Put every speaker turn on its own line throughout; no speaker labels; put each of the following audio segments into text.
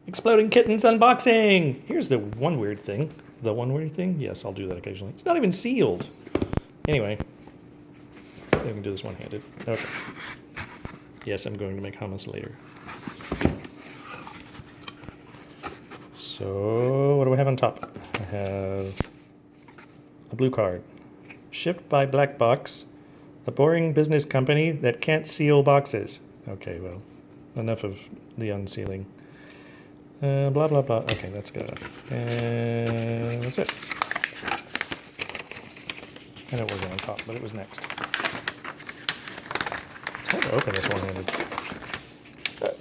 Exploding Kittens unboxing! Here's the one weird thing. The one weird thing? Yes, I'll do that occasionally. It's not even sealed. Anyway, I can do this one-handed. Okay. Yes, I'm going to make hummus later. So, what do I have on top? I have a blue card. Shipped by Black Box, a boring business company that can't seal boxes. Okay, well, enough of the unsealing. Blah, blah, blah. Okay, that's good. And what's this? I know it wasn't on top, but it was next. It's hard to open this one-handed.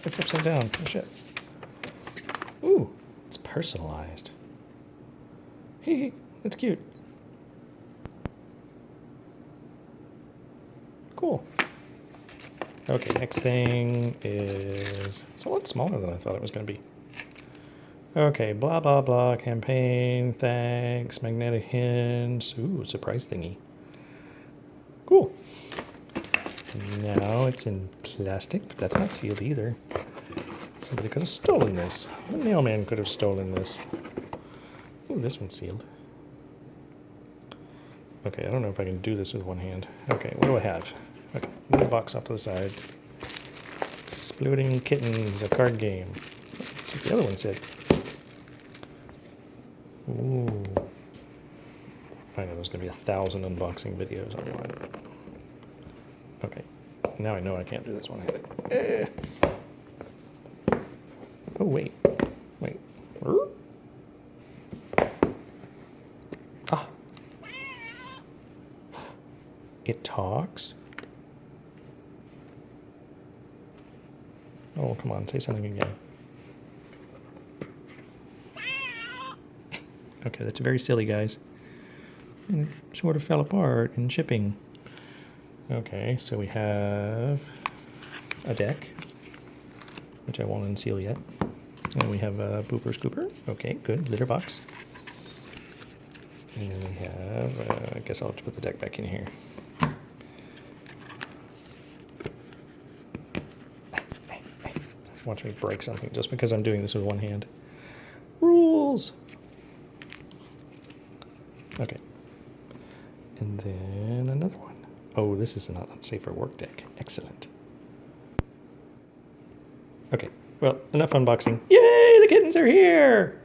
It's upside down. Oh, shit. Ooh, it's personalized. Hee, that's cute. Cool. Okay, next thing is... It's a lot smaller than I thought it was going to be. Okay, blah, blah, blah, campaign, thanks, magnetic hinge. Ooh, surprise thingy. Cool. Now it's in plastic, but that's not sealed either. Somebody could have stolen this. The mailman could have stolen this. Ooh, this one's sealed. Okay, I don't know if I can do this with one hand. Okay, what do I have? Okay, move the box off to the side. Exploding Kittens, a card game. That's what the other one said. Ooh. I know there's going to be 1,000 unboxing videos online. Okay, now I know I can't do this one-handed. Oh, wait. Wait. Ah. It talks? Oh, come on, say something again. Okay, that's very silly, guys. And it sort of fell apart in shipping. Okay, so we have a deck, which I won't unseal yet. And we have a Booper Scooper. Okay, good. Litter box. And then we have, I guess I'll have to put the deck back in here. Watch me break something just because I'm doing this with one hand. Rules! Okay. And then another one. Oh, this is an unsafe for work deck. Excellent. Okay, well, enough unboxing. Yay, the kittens are here!